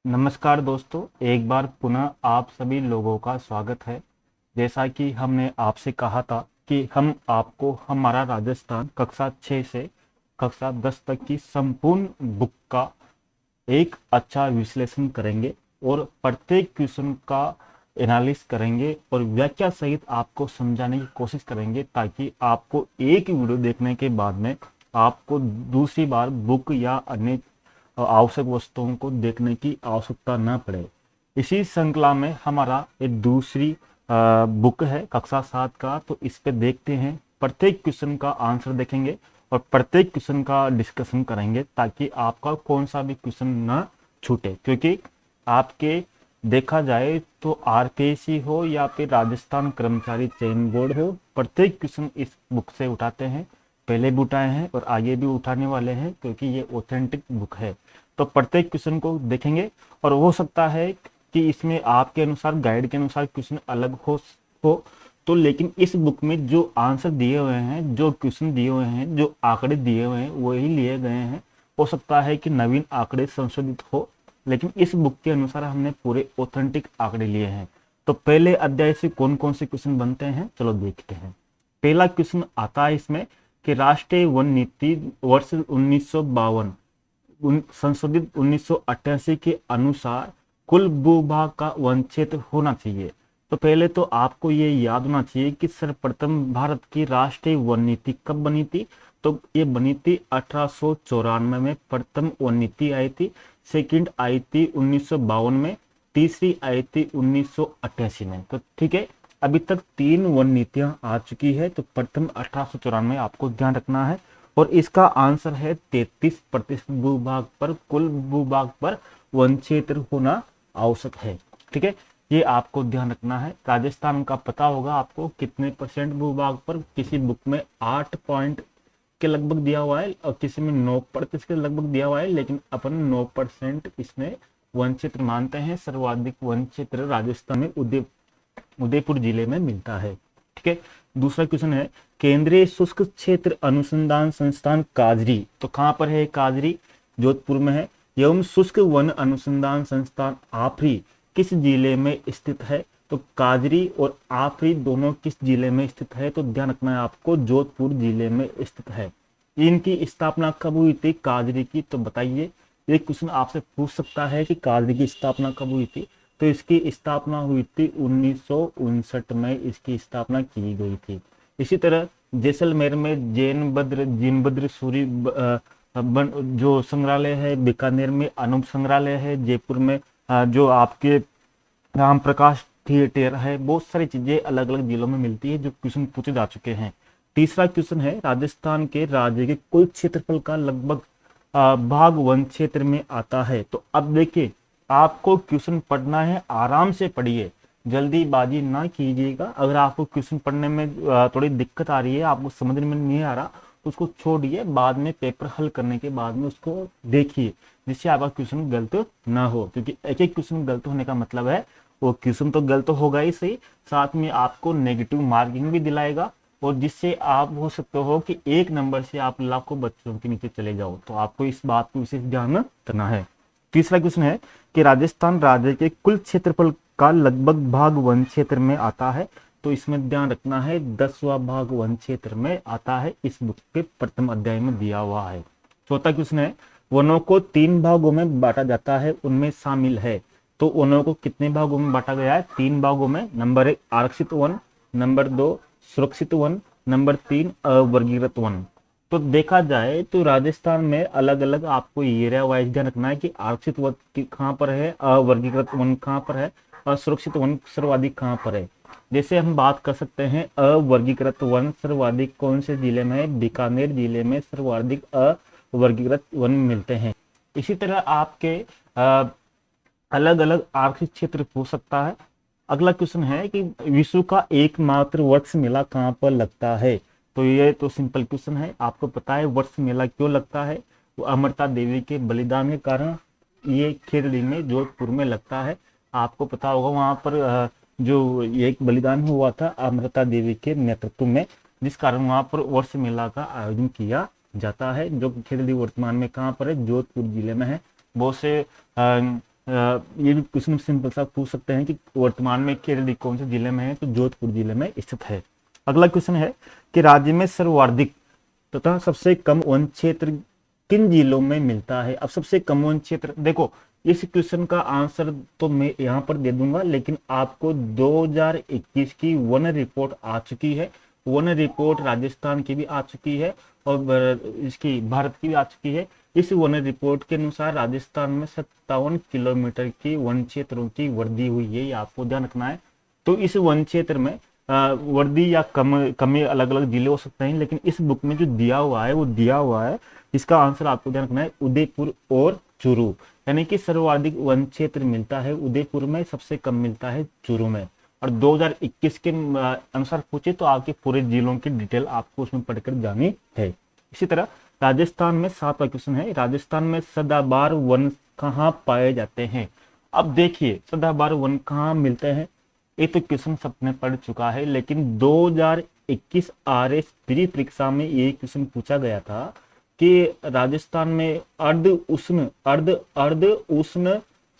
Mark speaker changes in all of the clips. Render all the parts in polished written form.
Speaker 1: नमस्कार दोस्तों, एक बार पुनः आप सभी लोगों का स्वागत है। जैसा कि हमने आपसे कहा था कि हम आपको हमारा राजस्थान कक्षा 6 से कक्षा 10 तक की संपूर्ण बुक का एक अच्छा विश्लेषण करेंगे और प्रत्येक क्वेश्चन का एनालिसिस करेंगे और व्याख्या सहित आपको समझाने की कोशिश करेंगे, ताकि आपको एक वीडियो देखने के बाद में आपको दूसरी बार बुक या अन्य आवश्यक वस्तुओं को देखने की आवश्यकता न पड़े। इसी श्रृंखला में हमारा एक दूसरी बुक है कक्षा 7 का, तो इस पे देखते हैं। प्रत्येक क्वेश्चन का आंसर देखेंगे और प्रत्येक क्वेश्चन का डिस्कशन करेंगे, ताकि आपका कौन सा भी क्वेश्चन न छूटे। क्योंकि आपके देखा जाए तो आरपीएससी हो या फिर राजस्थान कर्मचारी चयन बोर्ड हो, प्रत्येक क्वेश्चन इस बुक से उठाते हैं। पहले भी उठाए हैं और आगे भी उठाने वाले हैं, क्योंकि ये ऑथेंटिक बुक है। तो प्रत्येक क्वेश्चन को देखेंगे और हो सकता है कि इसमें आपके अनुसार, गाइड के अनुसार क्वेश्चन अलग हो तो, लेकिन इस बुक में जो आंसर दिए हुए हैं, जो क्वेश्चन दिए हुए हैं, जो आंकड़े दिए हुए हैं, वही लिए गए हैं। हो सकता है कि नवीन आंकड़े संशोधित हो, लेकिन इस बुक के अनुसार हमने पूरे ऑथेंटिक आंकड़े लिए हैं। तो पहले अध्याय से कौन कौन से क्वेश्चन बनते हैं, चलो देखते हैं। पहला क्वेश्चन आता है इसमें कि राष्ट्रीय वन नीति वर्ष 1952 संशोधित 1988 के अनुसार कुल भूभाग का वन क्षेत्र होना चाहिए। तो पहले तो आपको ये याद होना चाहिए कि सर्वप्रथम भारत की राष्ट्रीय वन नीति कब बनी थी। तो ये बनी थी 1894 में, प्रथम वन नीति आई थी। सेकंड आई थी 1952 में, तीसरी आई थी 1988 में। तो ठीक है, अभी तक 3 वन नीतियां आ चुकी है। तो प्रथम 1894 आपको ध्यान रखना है और इसका आंसर है 33% भूभाग पर, कुल भूभाग पर वन क्षेत्र होना आवश्यक है। ठीक है, ये आपको ध्यान रखना है। राजस्थान का पता होगा आपको कितने परसेंट भूभाग पर, किसी बुक में 8 पॉइंट के लगभग दिया हुआ है और किसी में 9% के लगभग दिया हुआ है, लेकिन अपन 9% इसमें वन क्षेत्र मानते हैं। सर्वाधिक वन क्षेत्र राजस्थान में उदयपुर जिले में मिलता है। ठीक है, दूसरा क्वेश्चन है केंद्रीय शुष्क क्षेत्र अनुसंधान संस्थान काजरी, तो कहां पर है काजरी? जोधपुर में है। एवं शुष्क वन अनुसंधान संस्थान आफरी किस जिले में स्थित है? तो काजरी और आफरी दोनों किस जिले में स्थित है? तो ध्यान रखना है आपको, जोधपुर जिले में स्थित है। इनकी स्थापना कब हुई थी काजरी की? तो बताइए। एक क्वेश्चन आपसे पूछ सकता है कि काजरी की स्थापना कब हुई थी। तो इसकी स्थापना हुई थी 1959 में, इसकी स्थापना की गई थी। इसी तरह जैसलमेर में जिनबद्र सूरी जो संग्रहालय है, बीकानेर में अनूप संग्रहालय है, जयपुर में जो आपके राम प्रकाश थिएटर है। बहुत सारी चीजें अलग अलग जिलों में मिलती है, जो क्वेश्चन पूछे जा चुके हैं। तीसरा क्वेश्चन है राजस्थान के राज्य के कुल क्षेत्रफल का लगभग भाग वन क्षेत्र में आता है। तो अब देखिए, आपको क्वेश्चन पढ़ना है, आराम से पढ़िए, जल्दीबाजी ना कीजिएगा। अगर आपको क्वेश्चन पढ़ने में थोड़ी दिक्कत आ रही है, आपको समझ में नहीं आ रहा, तो उसको छोड़िए, बाद में पेपर हल करने के बाद में उसको देखिए, जिससे आपका क्वेश्चन गलत ना हो। क्योंकि एक एक क्वेश्चन गलत होने का मतलब है वो क्वेश्चन तो गलत होगा ही सही, साथ में आपको नेगेटिव मार्किंग भी दिलाएगा, और जिससे आप हो सकते हो कि 1 नंबर से आप लाखों बच्चों के नीचे चले जाओ। तो आपको इस बात को विशेष ध्यान रखना है। तीसरा क्वेश्चन है कि राजस्थान राज्य के कुल क्षेत्रफल का लगभग भाग वन क्षेत्र में आता है। तो इसमें ध्यान रखना है 10वां भाग वन क्षेत्र में आता है, इस बुक के प्रथम अध्याय में दिया हुआ है। चौथा क्वेश्चन है वनों को 3 भागों में बांटा जाता है, उनमें शामिल है। तो वनों को कितने भागों में बांटा गया है? 3 भागों में। नंबर 1 आरक्षित वन, नंबर 2 सुरक्षित वन, नंबर 3 अवर्गीकृत वन। तो देखा जाए तो राजस्थान में अलग अलग आपको एरिया वाइज ध्यान रखना है कि आरक्षित वन कहाँ पर है, अवर्गीकृत वन कहाँ पर है, असुरक्षित वन सर्वाधिक कहाँ पर है। जैसे हम बात कर सकते हैं, अवर्गीकृत वन सर्वाधिक कौन से जिले में है? बीकानेर जिले में सर्वाधिक अवर्गीकृत वन मिलते हैं। इसी तरह आपके अलग अलग आर्थिक क्षेत्र हो सकता है। अगला क्वेश्चन है कि विश्व का एकमात्र वृक्ष मेला कहाँ पर लगता है? तो ये तो सिंपल क्वेश्चन है, आपको पता है वृक्ष मेला क्यों लगता है? वो अमृता देवी के बलिदान के कारण ये खेरड़ी में, जोधपुर में लगता है। आपको पता होगा वहां पर जो ये एक बलिदान हुआ था अमृता देवी के नेतृत्व में, जिस कारण वहां पर वर्ष मेला का आयोजन किया जाता है, जो खेरड़ी वर्तमान में कहाँ पर है? जोधपुर जिले में है। बहुत से ये भी क्वेश्चन सिंपल सा पूछ सकते हैं कि वर्तमान में केरली कौन से जिले में है, तो जोधपुर जिले में स्थित है। अगला क्वेश्चन है कि राज्य में सर्वाधिक तथा सबसे कम वन क्षेत्र किन जिलों में मिलता है। अब सबसे कम वन क्षेत्र, देखो इस क्वेश्चन का आंसर तो मैं यहाँ पर दे दूंगा, लेकिन आपको 2021 की वन रिपोर्ट आ चुकी है, वन रिपोर्ट राजस्थान की भी आ चुकी है और इसकी भारत की भी आ चुकी है। इस वन रिपोर्ट के अनुसार राजस्थान में 57 किलोमीटर की वन क्षेत्रों की वृद्धि हुई है, ये आपको ध्यान रखना है। तो इस वन क्षेत्र में वर्दी या कमी अलग अलग जिले हो सकते हैं, लेकिन इस बुक में जो दिया हुआ है वो दिया हुआ है, इसका आंसर आपको ध्यान रखना है उदयपुर और चूरू। यानी कि सर्वाधिक वन क्षेत्र मिलता है उदयपुर में, सबसे कम मिलता है चूरू में। और 2021 के अनुसार पूछे तो आपके पूरे जिलों की डिटेल आपको उसमें पढ़कर जानी है। इसी तरह राजस्थान में 7वां क्वेश्चन है, राजस्थान में सदाबहार वन कहाँ पाए जाते हैं। अब देखिए सदाबहार वन कहाँ मिलते हैं, ये तो क्वेश्चन सबने पढ़ चुका है, लेकिन 2021 आरएस प्री परीक्षा में ये क्वेश्चन पूछा गया था कि राजस्थान में अर्ध उष्ण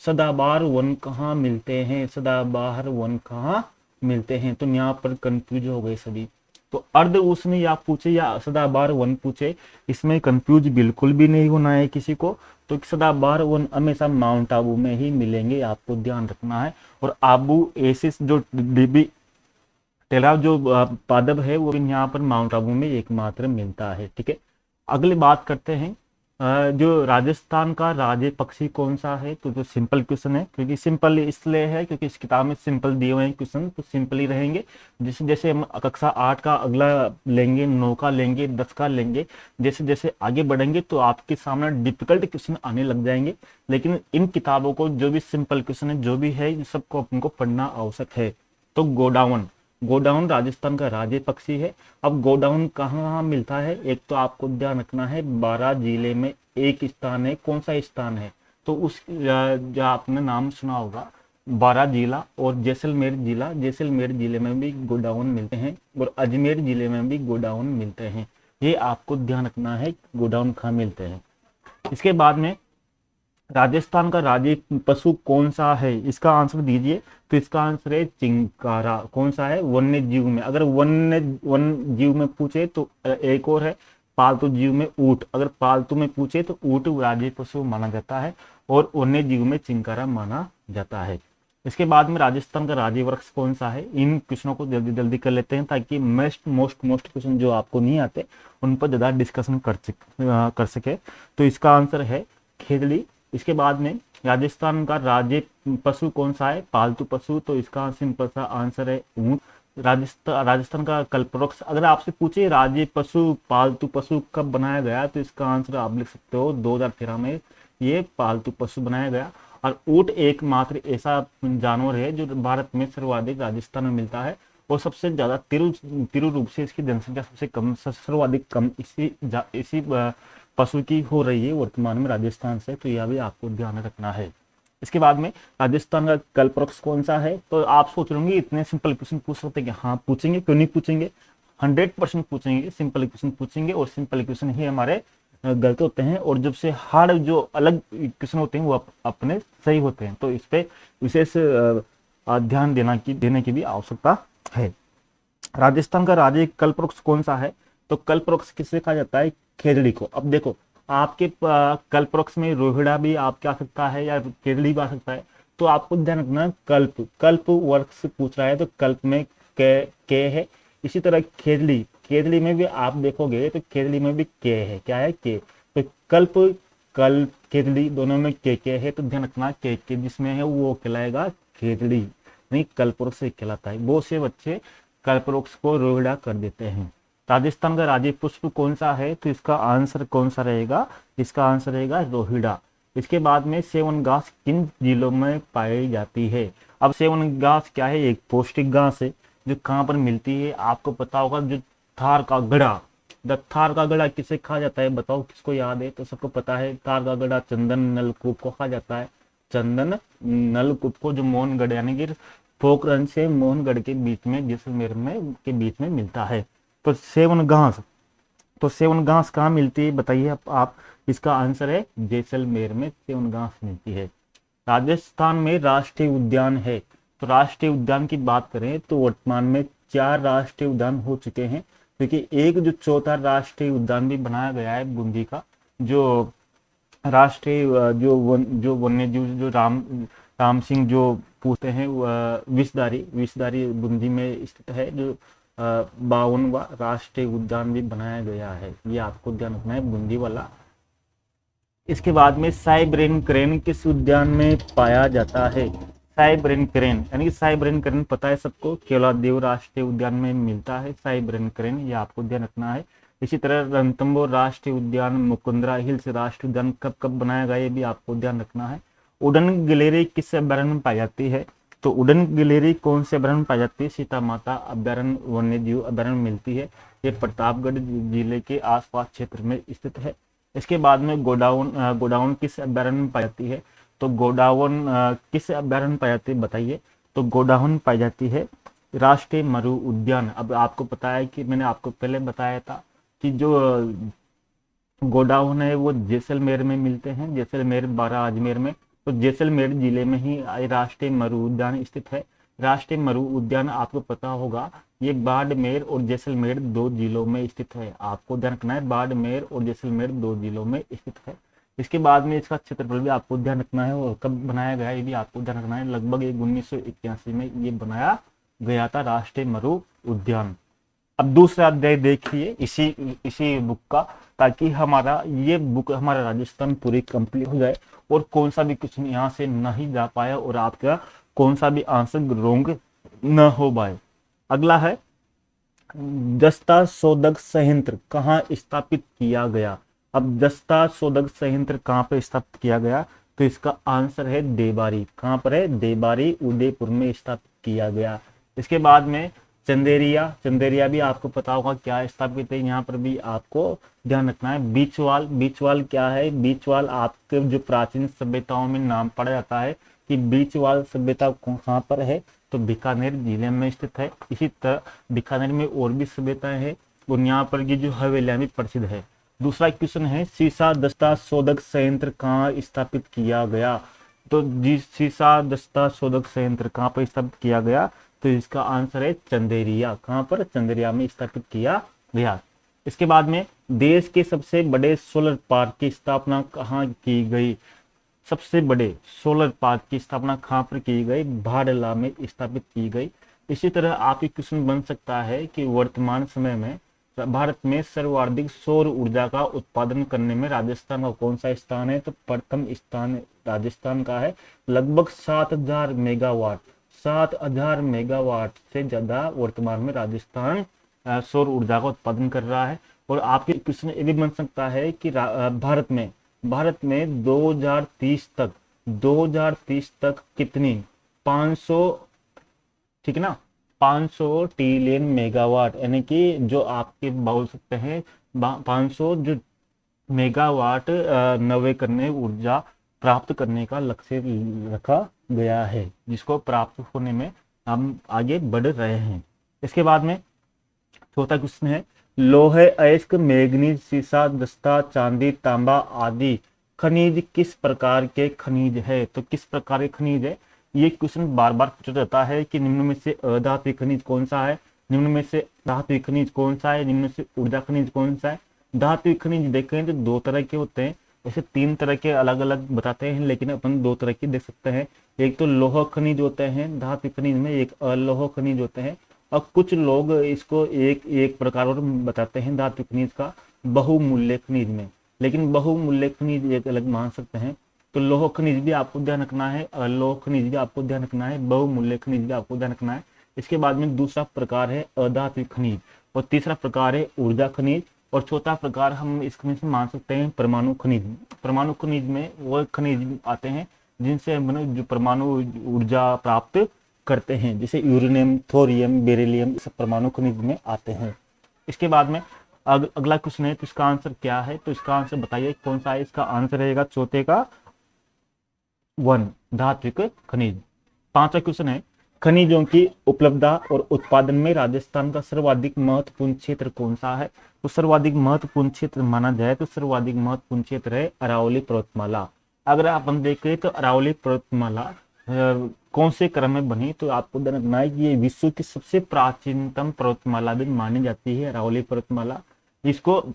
Speaker 1: सदाबहार वन कहाँ मिलते हैं, सदाबहार वन कहाँ मिलते हैं। तो यहाँ पर कंफ्यूज हो गए सभी, तो अर्ध उष्ण या पूछे या सदाबहार वन पूछे, इसमें कंफ्यूज बिल्कुल भी नहीं होना है किसी को। तो सदाबहार वन हमेशा माउंट आबू में ही मिलेंगे, आपको ध्यान रखना है। और आबू एसिस जो डीबी टेरा जो पादप है वो यहाँ पर माउंट आबू में एकमात्र मिलता है। ठीक है, अगली बात करते हैं जो राजस्थान का राज्य पक्षी कौन सा है। तो जो सिंपल क्वेश्चन है, क्योंकि सिंपल इसलिए है क्योंकि इस किताब में सिंपल दिए हुए हैं क्वेश्चन, तो सिंपल ही रहेंगे। जैसे जैसे हम कक्षा 8 का अगला लेंगे, 9 का लेंगे, 10 का लेंगे, जैसे जैसे आगे बढ़ेंगे तो आपके सामने डिफिकल्ट क्वेश्चन आने लग जाएंगे। लेकिन इन किताबों को जो भी सिंपल क्वेश्चन है जो भी है सबको अपन को पढ़ना आवश्यक है। तो गोडाउन, गोडाउन राजस्थान का राज्य पक्षी है। अब गोडाउन कहाँ मिलता है, एक तो आपको ध्यान रखना है 12 जिले में एक स्थान है। कौन सा स्थान है, तो उस जो आपने नाम सुना होगा 12 जिला और जैसलमेर जिला, जैसलमेर जिले में भी गोडाउन मिलते हैं और अजमेर जिले में भी गोडाउन मिलते हैं। ये आपको ध्यान रखना है गोडाउन कहाँ मिलते हैं। इसके बाद में राजस्थान का राज्य पशु कौन सा है, इसका आंसर दीजिए। तो इसका आंसर है चिंकारा। कौन सा है, वन्य जीव में। अगर वन जीव में पूछे तो एक और है पालतू जीव में ऊंट। अगर पालतू में पूछे तो ऊंट राज्य पशु माना जाता है और वन्य जीव में चिंकारा माना जाता है। इसके बाद में राजस्थान का राज्य वृक्ष कौन सा है। इन क्वेश्चनों को जल्दी जल्दी कर लेते हैं ताकि मोस्ट क्वेश्चन जो आपको नहीं आते उन पर ज्यादा डिस्कशन कर सके। तो इसका आंसर है खेजड़ी। इसके बाद में राजस्थान का राज्य पशु कौन सा है, पालतू पशु। तो इसका सिंपल सा आंसर है ऊंट। राजस्थान का कल्पवृक्ष, अगर आपसे पूछे राज्य पशु पालतू पशु कब बनाया गया, तो इसका आंसर आप लिख सकते हो 2013 में ये पालतू पशु बनाया गया। और ऊंट एकमात्र ऐसा जानवर है जो भारत में सर्वाधिक राजस्थान में मिलता है और सबसे ज्यादा तिरु रूप से इसकी जनसंख्या सबसे कम, सर्वाधिक कम इसी पशु की हो रही है वर्तमान में राजस्थान से। तो यह भी आपको ध्यान रखना है। इसके बाद में राजस्थान का कल्पवृक्ष कौन सा है। तो आप सोच रहे होंगे इतने सिंपल क्वेश्चन पूछ सकते हैं कि हाँ पूछेंगे, क्यों नहीं पूछेंगे, 100% पूछेंगे, सिंपल क्वेश्चन पूछेंगे। और सिंपल क्वेश्न ही हमारे गलत होते हैं और जब से हार्ड जो अलग क्वेश्चन होते हैं वो अपने सही होते हैं। तो इस पे विशेष ध्यान देने की भी आवश्यकता है। राजस्थान का राज्य कल्पवृक्ष कौन सा है, तो कल्पवृक्ष किसे कहा जाता है, खेजड़ी को। अब देखो आपके कल्पवृक्ष में रोहिड़ा भी आपके आ सकता है या खेजड़ी भी आ सकता है। तो आपको ध्यान रखना कल्प वृक्ष पूछ रहा है तो कल्प में के है। इसी तरह खेजड़ी में भी आप देखोगे तो खेजड़ी में भी के है, क्या है के। तो कल्प खेजड़ी दोनों में के है। तो ध्यान रखना के जिसमें है वो कहलाएगा खेजड़ी, नहीं कल्पवृक्ष से कहलाता है। बहुत से बच्चे कल्पवृक्ष को रोहिड़ा कर देते हैं। राजस्थान का राज्य पुष्प कौन सा है, तो इसका आंसर कौन सा रहेगा, इसका आंसर रहेगा रोहिड़ा। इसके बाद में सेवन घास किन जिलों में पाई जाती है। अब सेवन घास क्या है, एक पौष्टिक घास है जो कहाँ पर मिलती है आपको पता होगा। जो थार का गड़ा, थार का गड़ा किसे कहा जाता है बताओ, किसको याद है। तो सबको पता है थार का गड़ा चंदन नलकूप को कहा जाता है। चंदन नलकूप को जो मोहनगढ़ यानी कि पोखरण से मोहनगढ़ के बीच में जैसलमेर में के बीच में मिलता है। तो सेवन घास, तो सेवन घास कहाँ मिलती है बताइए आप। इसका आंसर है जैसलमेर में सेवन घास मिलती है। राजस्थान में राष्ट्रीय उद्यान है। तो राष्ट्रीय उद्यान की बात करें तो वर्तमान में 4 राष्ट्रीय उद्यान हो चुके हैं, क्योंकि एक जो चौथा राष्ट्रीय उद्यान भी बनाया गया है बूंदी का, जो राष्ट्रीय जो वन्य जीव जो राम सिंह जो पूछते हैं, विषधारी बूंदी में स्थित है, जो 52वां राष्ट्रीय उद्यान भी बनाया गया है। ये आपको ध्यान रखना है, बूंदी वाला। इसके बाद में साइब्रेन क्रेन किस उद्यान में पाया जाता है? साइब्रेन क्रेन यानी कि साइब्रेन क्रेन पता है सबको, केवलादेव राष्ट्रीय उद्यान में मिलता है साइब्रेन क्रेन, ये आपको ध्यान रखना है। इसी तरह रणथंभौर राष्ट्रीय उद्यान, मुकुंदरा हिल्स राष्ट्रीय उद्यान कब कब बनाया गया, ये भी आपको ध्यान रखना है। उड़न गिलेरी किस अभ्यारण्य में पाई जाती है? तो उड़न गिलेरी कौन से अभ्यारण्य में पाई जाती है? सीता माता अभ्यारण्य वन्य जीव अभ्यारण्य में मिलती है। ये प्रतापगढ़ जिले के आसपास क्षेत्र में स्थित है। इसके बाद में गोडाउन किस अभ्यारण्य में पाई जाती है? तो गोडाउन किस अभ्यारण्य में पाई जाती है बताइए? तो गोडाउन पाई जाती है राष्ट्रीय मरु उद्यान। अब आपको पता है कि मैंने आपको पहले बताया था कि जो गोडाउन है वो जैसलमेर में मिलते हैं, जैसलमेर बारा अजमेर में। तो जैसलमेर जिले में ही राष्ट्रीय मरु उद्यान स्थित है। राष्ट्रीय मरु उद्यान आपको पता होगा, ये बाड़मेर और जैसलमेर 2 जिलों में स्थित है। आपको ध्यान रखना है, बाड़मेर और जैसलमेर 2 जिलों में स्थित है। इसके बाद में इसका क्षेत्रफल भी आपको ध्यान रखना है, और कब बनाया गया ये भी आपको ध्यान रखना है। लगभग 1981 में ये बनाया गया था राष्ट्रीय मरु उद्यान। अब दूसरा अध्याय देखिए इसी बुक का, ताकि हमारा ये बुक हमारा राजस्थान पूरी कंप्लीट हो जाए और कौन सा भी कुछ यहाँ से नहीं जा पाया और आपका कौन सा भी आंसर रोंग न हो पाए। अगला है, जस्ता शोधक संयंत्र कहाँ स्थापित किया गया? अब जस्ता शोधक संयंत्र कहाँ पर स्थापित किया गया? तो इसका आंसर है देबारी। कहाँ पर है? देबारी, उदयपुर में स्थापित किया गया। इसके बाद में चंदेरिया भी आपको पता होगा क्या स्थापित है, यहाँ पर भी आपको ध्यान रखना है। बीचवाल क्या है? बीचवाल आपके जो प्राचीन सभ्यताओं में नाम पड़ा जाता है कि बीचवाल सभ्यता कहाँ पर है? तो बीकानेर जिले में स्थित है। इसी तरह बीकानेर में और भी सभ्यताएं हैं और यहाँ पर की जो हवेलियां भी प्रसिद्ध है। दूसरा क्वेश्चन है, सीसा दस्ता शोधक संयंत्र कहाँ स्थापित किया गया? तो जी सीसा दस्ता शोधक संयंत्र कहाँ पर स्थापित किया गया? तो इसका आंसर है चंदेरिया। कहाँ पर? चंदेरिया में स्थापित किया गया। इसके बाद में देश के सबसे बड़े सोलर पार्क की स्थापना कहाँ की गई? सबसे बड़े सोलर पार्क की स्थापना कहाँ पर की गई? भाडला में स्थापित की गई। इसी तरह आपके क्वेश्चन बन सकता है कि वर्तमान समय में भारत में सर्वाधिक सौर ऊर्जा का उत्पादन करने में राजस्थान का कौन सा स्थान है? तो प्रथम स्थान राजस्थान का है। लगभग 7000 मेगावाट 7000 मेगावाट से ज्यादा वर्तमान में राजस्थान सौर ऊर्जा का उत्पादन कर रहा है। और आपके क्वेश्चन ये भी बन सकता है कि भारत में 2030 तक कितनी 500, ठीक है ना, 500 ट्रिलियन मेगावाट, यानी कि जो आपके बोल सकते हैं 500 जो मेगावाट नवीकरणीय ऊर्जा प्राप्त करने का लक्ष्य रखा गया है, जिसको प्राप्त होने में हम आगे बढ़ रहे हैं। इसके बाद में चौथा क्वेश्चन है, लोहे, अयस्क, मैग्नीज, सीसा, दस्ता, चांदी, तांबा आदि खनिज किस प्रकार के खनिज है? तो किस प्रकार के खनिज है? ये क्वेश्चन बार बार पूछा जाता है कि निम्न में से अधात्विक खनिज कौन सा है, निम्न में से धात्विक खनिज कौन सा है, निम्न में से ऊर्जा खनिज कौन सा है। धात्विक खनिज देखें तो 2 तरह के होते हैं, वैसे 3 तरह के अलग अलग बताते हैं, लेकिन अपन 2 तरह के देख सकते हैं। एक तो लौह खनिज होते हैं धात्विक खनिज में, एक अलोह खनिज होते हैं। और कुछ लोग इसको एक प्रकार और बताते हैं धात्विक खनिज का, बहुमूल्य खनिज में, लेकिन बहुमूल्य खनिज एक अलग मान सकते हैं। तो लौह खनिज भी आपको ध्यान रखना है, अलोह खनिज भी आपको ध्यान रखना है, बहुमूल्य खनिज भी आपको ध्यान रखना है। इसके बाद में दूसरा प्रकार है अधात्विक खनिज, और तीसरा प्रकार है ऊर्जा खनिज, और चौथा प्रकार हम इस खनिज में मान सकते हैं परमाणु खनिज। परमाणु खनिज में वो खनिज आते हैं जिनसे हम जो परमाणु ऊर्जा प्राप्त करते हैं, जैसे यूरेनियम, थोरियम, बेरिलियम, सब परमाणु खनिज में आते हैं। इसके बाद में अगला क्वेश्चन है, तो इसका आंसर क्या है? तो इसका आंसर बताइए कौन सा है? इसका आंसर रहेगा चौथे का 1, धात्विक खनिज। 5वां क्वेश्चन है, खनिजों की उपलब्धता और उत्पादन में राजस्थान का सर्वाधिक महत्वपूर्ण क्षेत्र कौन सा है? तो सर्वाधिक महत्वपूर्ण क्षेत्र माना जाए तो सर्वाधिक महत्वपूर्ण क्षेत्र है अरावली पर्वतमाला। अगर अपन देखें तो अरावली पर्वतमाला कौन से क्रम में बनी, तो आपको ध्यान रखना है कि ये विश्व की सबसे प्राचीनतम पर्वतमाला भी मानी जाती है अरावली पर्वतमाला। इसको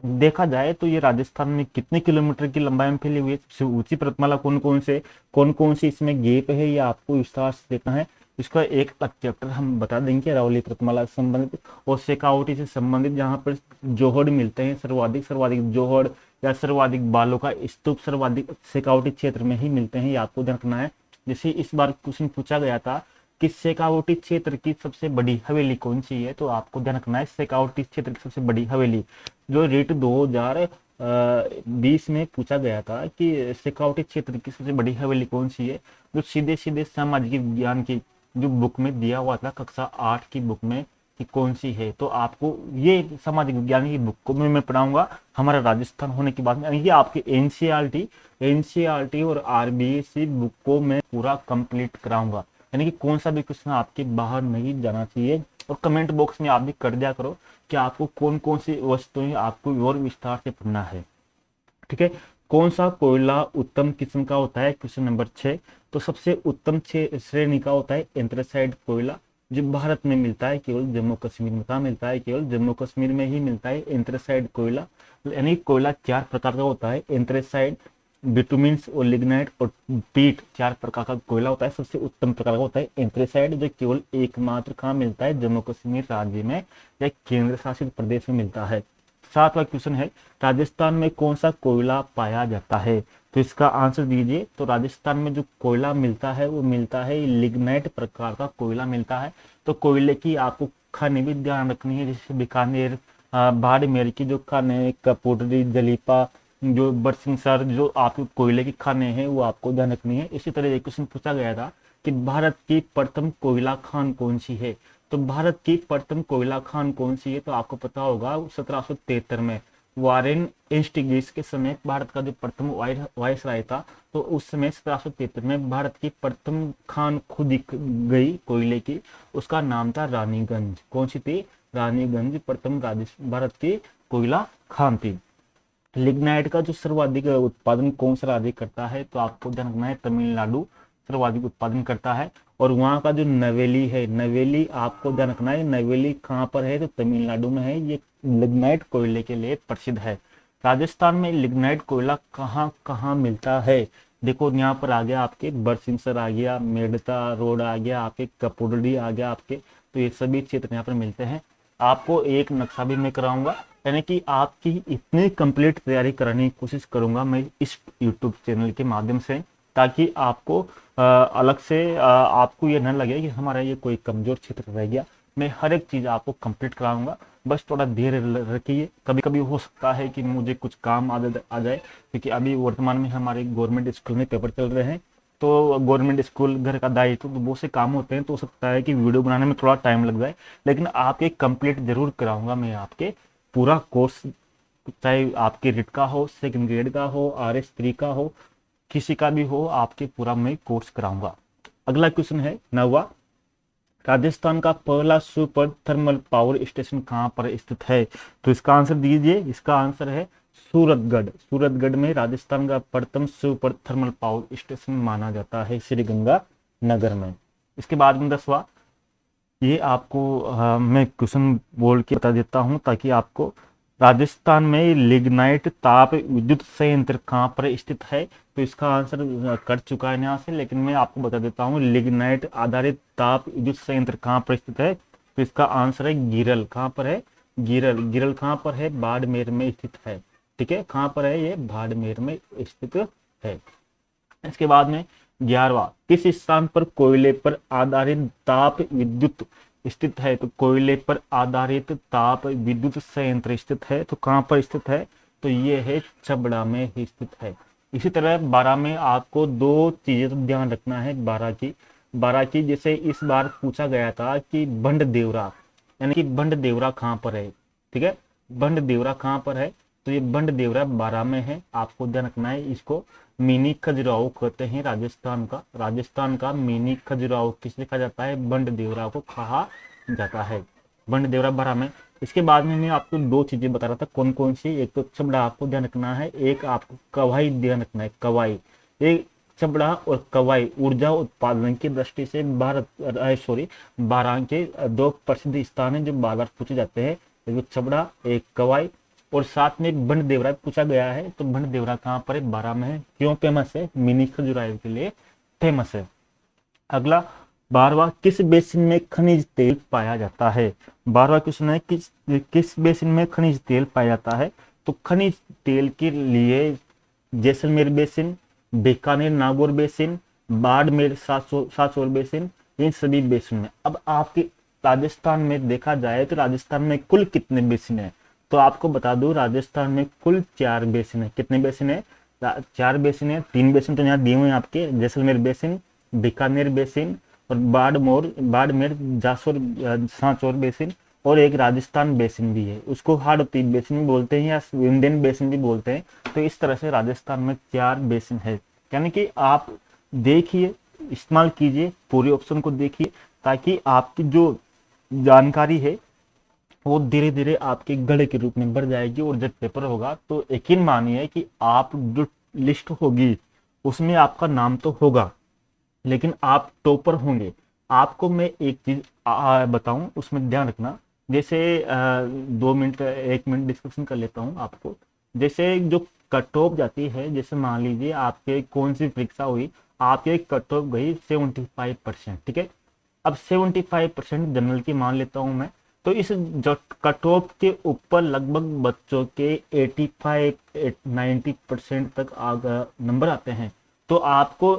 Speaker 1: देखा जाए तो ये राजस्थान में कितने किलोमीटर की लंबाई में फैली हुई है, सबसे ऊंची पर्वतमाला कौन कौन से इसमें गेप है, ये आपको विस्तार से देखना है। इसका एक अलग चैप्टर हम बता देंगे अरावली पर्वतमाला से संबंधित और शेखावटी से संबंधित, जहाँ पर जोहड़ मिलते हैं, सर्वाधिक सर्वाधिक जोहड़ या सर्वाधिक बालों का स्तूप सर्वाधिक शेखावटी क्षेत्र में ही मिलते हैं, ये आपको ध्यान रखना है। जैसे इस बार क्वेश्चन पूछा गया था कि शेखावटी क्षेत्र की सबसे बड़ी हवेली कौन सी है, तो आपको ध्यान रखना है शेखावटी क्षेत्र की सबसे बड़ी हवेली, जो रेट 2020 में पूछा गया था कि शेखावटी क्षेत्र की सबसे बड़ी हवेली कौन सी है, जो सीधे सीधे सामाजिक विज्ञान की जो बुक में दिया हुआ था कक्षा 8 की बुक में कि कौन सी है। तो आपको ये सामाजिक विज्ञान की बुक को मैं पढ़ाऊंगा हमारा राजस्थान होने के बाद में, ये आपके एनसीईआरटी और आरबीएससी बुक को मैं पूरा कंप्लीट कराऊंगा, यानी कि कौन सा भी क्वेश्चन आपके बाहर नहीं जाना चाहिए। और कमेंट बॉक्स में आप भी कर दिया करो कि आपको कौन कौन सी वस्तुएं आपको और विस्तार से पढ़ना है, ठीक है। कौन सा कोयला उत्तम किस्म का होता है, क्वेश्चन नंबर 6। तो सबसे उत्तम श्रेणी का होता है एंथ्रेसाइट कोयला, जो भारत में मिलता है, केवल जम्मू कश्मीर में कहाँ मिलता है, केवल जम्मू कश्मीर में ही मिलता है एंथ्रेसाइट कोयला। यानी कोयला 4 प्रकार का होता है, एंथ्रेसाइट, बिटुमिन्स और लिग्नाइट और पीट, 4 प्रकार का कोयला होता है। सबसे उत्तम प्रकार का होता है एंथ्रेसाइट, जो केवल एकमात्र कहाँ मिलता है, जम्मू कश्मीर राज्य में या केंद्र शासित प्रदेश में मिलता है। 7वां क्वेश्चन है राजस्थान में कौन सा कोयला पाया जाता है, तो इसका आंसर दीजिए। तो राजस्थान में जो कोयला मिलता है वो मिलता है लिग्नाइट प्रकार का कोयला मिलता है। तो कोयले की आपको खाने भी ध्यान रखनी है, जैसे बीकानेर बाड़मेर की जो खाने, कपूररी, जलीपा, जो बरसिंहसर, जो आपके कोयले की खाने हैं वो आपको ध्यान रखनी है। इसी तरह एक क्वेश्चन पूछा गया था कि भारत की प्रथम कोयला खान कौन सी है, तो भारत की प्रथम कोयला खान कौन सी है, तो आपको पता होगा 1773 में वारेन हेस्टिंग्स के समय भारत का जो प्रथम वायसराय था, तो उस समय 1773 में भारत की प्रथम खान खुद गई कोयले की, उसका नाम था रानीगंज। कौन सी थी, रानीगंज प्रथम भारत की कोयला खान थी। लिग्नाइट का जो सर्वाधिक उत्पादन कौन सा राज्य करता है, तो आपको ध्यान रखना है तमिलनाडु सर्वाधिक उत्पादन करता है। और वहाँ का जो नवेली है, नवेली आपको ध्यान रखना है, नवेली कहाँ पर है, तो तमिलनाडु में है, ये लिग्नाइट कोयले के लिए प्रसिद्ध है। राजस्थान में लिग्नाइट कोयला कहाँ कहाँ मिलता है, देखो यहाँ पर आ गया आपके बरसिंहसर आ गया, मेड़ता रोड आ गया, आपके कपूरडी आ गया आपके, तो ये सभी क्षेत्र यहाँ पर मिलते हैं। आपको एक नक्शा भी मैं कराऊंगा, यानी कि आपकी इतनी कंप्लीट तैयारी कराने की कोशिश करूंगा मैं इस यूट्यूब चैनल के माध्यम से, ताकि आपको अलग से आपको ये न लगे कि हमारा ये कोई कमजोर क्षेत्र रह गया। मैं हर एक चीज आपको कंप्लीट कराऊंगा, बस थोड़ा धीरे रखिए। कभी कभी हो सकता है कि मुझे कुछ काम आ जाए, क्योंकि अभी वर्तमान में हमारे गवर्नमेंट स्कूल में पेपर चल रहे हैं, तो गवर्नमेंट स्कूल घर का दायित्व तो बहुत से काम होते हैं, तो हो सकता है कि वीडियो बनाने में थोड़ा टाइम लग जाए, लेकिन आपके कंप्लीट जरूर कराऊंगा मैं आपके पूरा कोर्स, चाहे आपके रिट का हो, सेकंड ग्रेड का हो, RS3 का हो, किसी का भी हो, आपके पूरा मैं कोर्स कराऊंगा। अगला क्वेश्चन है 9वां, राजस्थान का पहला सुपर थर्मल पावर स्टेशन कहाँ पर स्थित है, तो इसका आंसर दीजिए। इसका आंसर है सूरतगढ़। सूरतगढ़ में राजस्थान का प्रथम सुपर थर्मल पावर स्टेशन माना जाता है, श्रीगंगानगर में। इसके बाद में 10वां, ये आपको मैं क्वेश्चन बोल के बता देता हूं ताकि आपको, राजस्थान में लिग्नाइट ताप विद्युत संयंत्र कहाँ पर स्थित है, तो इसका आंसर कर चुका है यहाँ से, लेकिन मैं आपको बता देता हूँ लिग्नाइट आधारित ताप विद्युत संयंत्र कहाँ पर स्थित है, तो इसका आंसर है गिरल। कहाँ पर है, गिरल। गिरल कहाँ पर है, बाड़मेर में स्थित है, ठीक है। कहाँ पर है ये, बाड़मेर में स्थित है। इसके बाद में 11वां, किस स्थान पर कोयले पर आधारित ताप विद्युत स्थित है, तो कोयले पर आधारित ताप विद्युत संयंत्र स्थित है, तो कहां पर स्थित है, तो ये है छबड़ा में ही स्थित है। इसी तरह 12 में आपको 2 चीजें तो ध्यान रखना है 12 की जैसे इस बार पूछा गया था कि बंड देवरा, यानी कि बंड देवरा कहां पर है, ठीक है। बंड देवरा कहां पर है, तो ये बंड देवरा 12 में है, आपको ध्यान रखना है। इसको मिनी खजुराहो कहते हैं राजस्थान का मिनी खजुराहो किसे कहा जाता है, बंड देवरा को कहा जाता है। बंड देवरा 12 में। इसके बाद में मैं आपको दो चीजें बता रहा था कौन कौन सी। एक तो चमड़ा आपको ध्यान रखना है, एक आपको कवाई ध्यान रखना है, कवाई। एक चमड़ा और कवाई ऊर्जा उत्पादन की दृष्टि से भारत सॉरी 12 के दो प्रसिद्ध स्थान है जो बार बार पूछे जाते हैं, एक चमड़ा एक कवाई। और साथ में बंड देवरा पूछा गया है, तो बंड देवरा कहाँ पर है, 12 में है। क्यों फेमस है, मिनी खजुराहो के लिए फेमस है। अगला 12वां, किस बेसिन में खनिज तेल पाया जाता है। 12वां क्वेश्चन है किस बेसिन में खनिज तेल पाया जाता है। तो खनिज तेल के लिए Jaisalmer basin, Bikaner Nagaur basin, Barmer Sanchore basin, इन सभी बेसिन में। अब आपके राजस्थान में देखा जाए तो राजस्थान में कुल कितने बेसिन है, तो आपको बता दूं राजस्थान में कुल 4 बेसिन है। कितने बेसिन है, 4 बेसिन है। 3 बेसिन तो यहाँ दिए हुए हैं आपके, जैसलमेर बेसिन, बीकानेर बेसिन और बाड़मेर जासौर सांचौर बेसिन, और एक राजस्थान बेसिन भी है, उसको हाड़ौती बेसिन भी बोलते हैं या इंडियन बेसिन भी बोलते हैं। तो इस तरह से राजस्थान में 4 बेसिन है। यानी कि आप देखिए, इस्तेमाल कीजिए, पूरे ऑप्शन को देखिए, ताकि आपकी जो जानकारी है वो धीरे धीरे आपके गढ़ के रूप में बढ़ जाएगी। और जब पेपर होगा तो यकीन मानिए कि आप जो लिस्ट होगी उसमें आपका नाम तो होगा, लेकिन आप टॉपर होंगे। आपको मैं एक चीज बताऊं, उसमें ध्यान रखना। जैसे 2 मिनट 1 मिनट डिस्कशन कर लेता हूं आपको। जैसे जो कट ऑफ जाती है, जैसे मान लीजिए आपके कौन सी परीक्षा हुई, आपके कट ऑफ गई 75%, ठीक है। अब 75% जनरल की मान लेता हूं मैं। तो इस जो कट ऑफ के ऊपर लगभग बच्चों के 85-90% तक नंबर आते हैं। तो आपको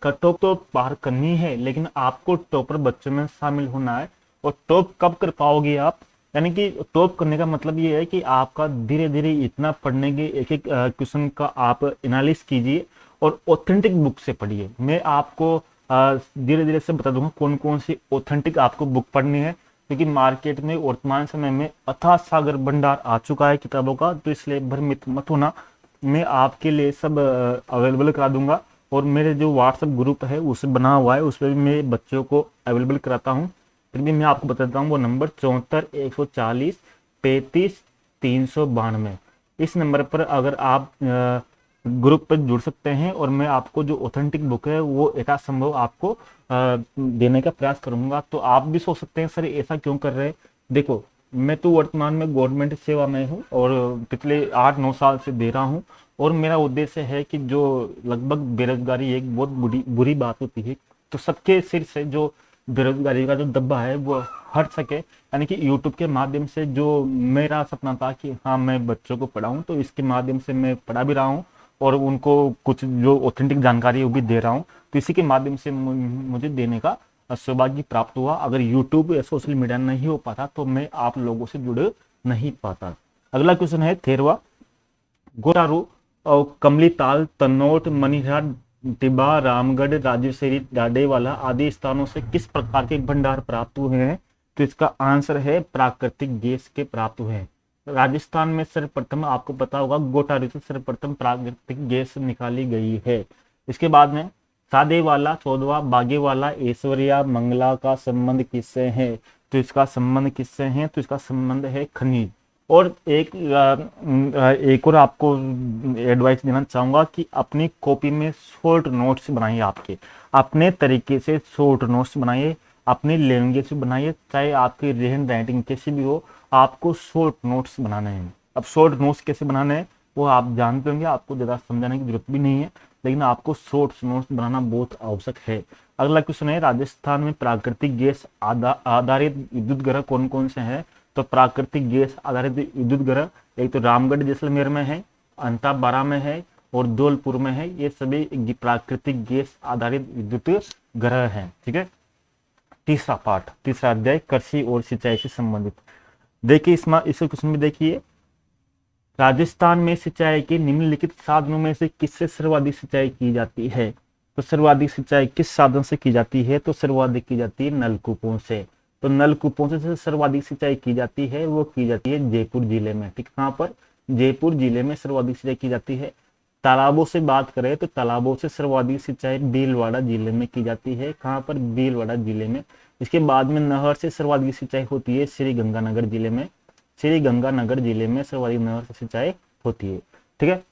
Speaker 1: कट ऑफ तो पार करनी है, लेकिन आपको टॉपर बच्चों में शामिल होना है। और टॉप कब कर पाओगे आप, यानी कि टॉप करने का मतलब ये है कि आपका धीरे धीरे इतना पढ़ने के एक एक क्वेश्चन का आप एनालिसिस कीजिए और ऑथेंटिक बुक से पढ़िए। मैं आपको धीरे धीरे से बता दूंगा कौन कौन सी ऑथेंटिक आपको बुक पढ़नी है, क्योंकि मार्केट में वर्तमान समय में अथाह सागर भंडार आ चुका है किताबों का। तो इसलिए भ्रमित मत होना, मैं आपके लिए सब अवेलेबल करा दूंगा। और मेरे जो व्हाट्सएप ग्रुप है उसे बना हुआ है, उस पर भी मैं बच्चों को अवेलेबल कराता हूँ। फिर भी मैं आपको बताता हूँ, वो नंबर 74 140 35 392। इस नंबर पर अगर आप ग्रुप पर जुड़ सकते हैं, और मैं आपको जो ऑथेंटिक बुक है वो यथासंभव आपको देने का प्रयास करूंगा। तो आप भी सोच सकते हैं सर ऐसा क्यों कर रहे हैं। देखो, मैं तो वर्तमान में गवर्नमेंट सेवा में हूँ और पिछले 8-9 साल से दे रहा हूँ। और मेरा उद्देश्य है कि जो लगभग बेरोजगारी एक बहुत बुरी बात होती है, तो सबके सिर से जो बेरोजगारी का जो दब्बा है वो हट सके। यानी कि यूट्यूब के माध्यम से जो मेरा सपना था कि हाँ मैं बच्चों को पढ़ाऊं, तो इसके माध्यम से मैं पढ़ा भी रहा हूँ और उनको कुछ जो ऑथेंटिक जानकारी है वो भी दे रहा हूँ। तो इसी के माध्यम से मुझे देने का सौभाग्य प्राप्त हुआ। अगर यूट्यूब या सोशल मीडिया नहीं हो पाता तो मैं आप लोगों से जुड़ नहीं पाता। अगला क्वेश्चन है 13वां, गोटारू और कमली ताल, तनोट, मनिहार, टिब्बा, रामगढ़, राजेश्वरी, डाडेवाला आदि स्थानों से किस प्रकार के भंडार प्राप्त हुए हैं। तो इसका आंसर है प्राकृतिक गैस के प्राप्त हुए हैं। राजस्थान में सर्वप्रथम आपको पता होगा गोटारू से सर्वप्रथम प्राकृतिक गैस निकाली गई है। इसके बाद में सादेवाला, 14वां, बागेवाला, ऐश्वर्या, मंगला का संबंध किससे है। तो इसका संबंध किससे है, तो इसका संबंध है खनिज। और एक और आपको एडवाइस देना चाहूंगा कि अपनी कॉपी में शॉर्ट नोट्स बनाइए। आपके अपने तरीके से शॉर्ट नोट्स बनाइए, अपनी लैंग्वेज में बनाइए, चाहे आपकी हैंड राइटिंग कैसी भी हो, आपको शॉर्ट नोट्स बनाने हैं। अब शॉर्ट नोट्स कैसे बनाने हैं वो आप जानते होंगे, आपको ज़्यादा समझाने की जरूरत भी नहीं है, लेकिन आपको शॉर्ट नोट्स बनाना बहुत आवश्यक है। अगला क्वेश्चन है, राजस्थान में प्राकृतिक गैस आधारित विद्युत ग्रह कौन कौन से हैं। तो प्राकृतिक गैस आधारित विद्युत ग्रह एक तो रामगढ़ जैसलमेर में है, अंताब बारा में है और धौलपुर में है। ये सभी प्राकृतिक गैस आधारित विद्युत ग्रह हैं, ठीक है। तीसरा पार्ट, तीसरा अध्याय, कृषि और सिंचाई से संबंधित। देखिए इसमें इस क्वेश्चन में देखिए, राजस्थान में सिंचाई के निम्नलिखित साधनों में से किससे सर्वाधिक सिंचाई की जाती है। तो सर्वाधिक सिंचाई किस साधन से की जाती है, तो सर्वाधिक की जाती है नलकूपों से। तो नलकूपों से सर्वाधिक सिंचाई की जाती है, वो की जाती है जयपुर जिले में, ठीक। कहाँ पर, जयपुर जिले में सर्वाधिक सिंचाई की जाती है। तालाबों से बात करें तो तालाबों से सर्वाधिक सिंचाई भीलवाड़ा जिले में की जाती है। कहाँ पर, भीलवाड़ा जिले में। इसके बाद में नहर से सर्वाधिक सिंचाई होती है श्री गंगानगर जिले में। श्री गंगानगर जिले में सर्वाधिक नहर से सिंचाई होती है। ठीक है,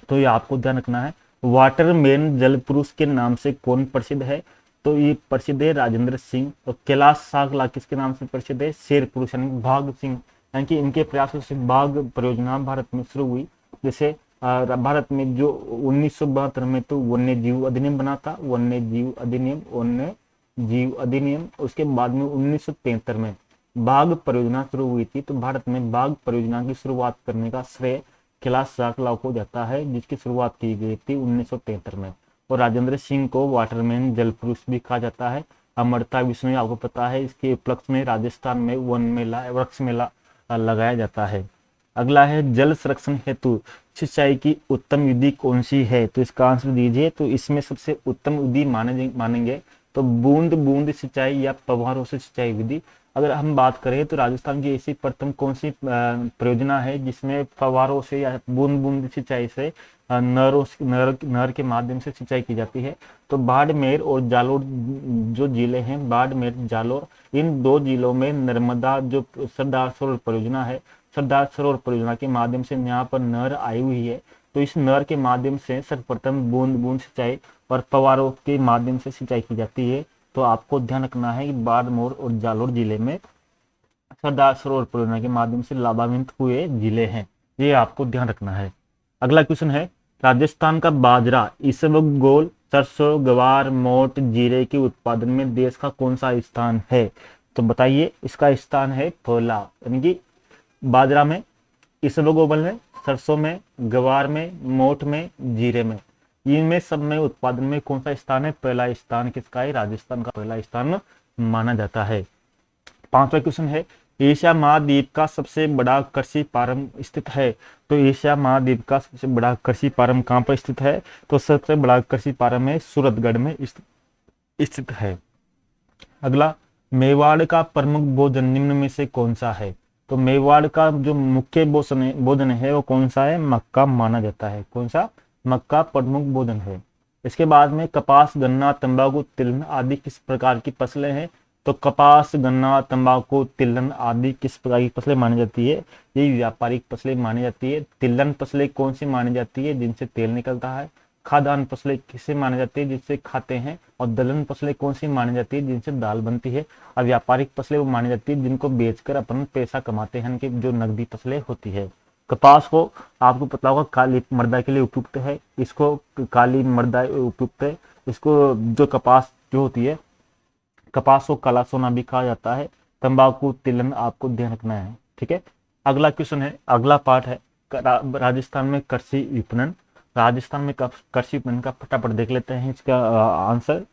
Speaker 1: तो ये आपको ध्यान रखना है। वाटरमैन जल पुरुष के नाम से कौन प्रसिद्ध है? तो ये प्रसिद्ध है राजेंद्र सिंह। और कैलाश सागला किसके नाम से प्रसिद्ध है? शेर पुरुष यानी भाग सिंह, यानी कि इनके प्रयासों से बाघ परियोजना भारत में शुरू हुई। जैसे भारत में जो 1972 में तो वन्य जीव अधिनियम बना था, वन्य जीव अधिनियम। उसके बाद में 1973 में बाघ परियोजना शुरू हुई थी। तो भारत में बाघ परियोजना की शुरुआत करने का श्रेय कैलाश सागला को जाता है, जिसकी शुरुआत की गई थी 1973 में। और राजेंद्र सिंह को वाटरमैन जल पुरुष भी कहा जाता है। अमरता विश्व में आपको पता है, इसके उपलक्ष्य में राजस्थान में वन मेला, वृक्ष मेला लगाया जाता है। अगला है जल संरक्षण हेतु सिंचाई की उत्तम विधि कौन सी है? तो इसका आंसर दीजिए। तो इसमें सबसे उत्तम विधि मानेंगे तो बूंद बूंद सिंचाई या फव्वारों से सिंचाई विधि। अगर हम बात करें तो राजस्थान की ऐसी प्रथम कौन सी परियोजना है जिसमें फव्वारों से या बूंद बूंद सिंचाई से नहर के माध्यम से सिंचाई की जाती है? तो बाड़मेर और जालोर जो जिले हैं, बाड़मेर जालोर, इन दो जिलों में नर्मदा जो सरदार सरोवर परियोजना है, सरदार सरोवर परियोजना के माध्यम से यहाँ पर नहर आई हुई है। तो इस नहर के माध्यम से सर्वप्रथम बूंद बूंद सिंचाई और फव्वारों के माध्यम से सिंचाई की जाती है। तो आपको ध्यान रखना है कि बाड़मेर और जालोर जिले में सरदार सरोवर परियोजना के माध्यम से लाभान्वित हुए जिले हैं, ये आपको ध्यान रखना है। अगला क्वेश्चन है, राजस्थान का बाजरा, इसबगोल, सरसों, ग्वार, मोट, जीरे के उत्पादन में देश का कौन सा स्थान है? तो बताइए, इसका स्थान है पहला, यानी कि बाजरा में, इसबगोल में, सरसों में, ग्वार में, मोठ में, जीरे में, इनमें सब में उत्पादन में कौन सा स्थान है? पहला स्थान किसका है? राजस्थान का पहला स्थान माना जाता है। पांचवा क्वेश्चन है, एशिया महाद्वीप का सबसे बड़ा कृषि पारंप स्थित है? तो एशिया महाद्वीप का सबसे बड़ा कृषि पारंप कहाँ पर स्थित है? तो सबसे बड़ा कृषि पारंप है सूरतगढ़ में स्थित है। अगला, मेवाड़ का प्रमुख भोजन निम्न में से कौन सा है? तो मेवाड़ का जो मुख्य भोजन है वो कौन सा है? मक्का माना जाता है। कौन सा? मक्का प्रमुख भोजन है। इसके बाद में कपास, गन्ना, तंबाकू, तिलहन आदि किस प्रकार की फसलें हैं? तो कपास, गन्ना, तंबाकू, तिलहन आदि किस प्रकार की फसलें मानी जाती है? ये व्यापारिक फसलें मानी जाती है। तिलहन फसलें कौन सी मानी जाती है? जिनसे तेल निकलता है। खाद्यान्न फसलें किसे मानी जाती है? जिससे खाते हैं। और दलहन फसलें कौन सी मानी जाती है? जिनसे दाल बनती है। और व्यापारिक फसलें वो मानी जाती है जिनको बेचकर अपन पैसा कमाते हैं, कि जो नकदी फसलें होती है। कपास को आपको पता होगा काली मृदा के लिए उपयुक्त है, इसको काली मृदा उपयुक्त है। इसको जो कपास जो होती है, कपास को काला सोना भी कहा जाता है। तंबाकू, तिलहन आपको ध्यान रखना है। ठीक है, अगला क्वेश्चन है, अगला पार्ट है राजस्थान में कृषि विपणन। राजस्थान में कृषि विपणन का फटाफट देख लेते हैं इसका आंसर।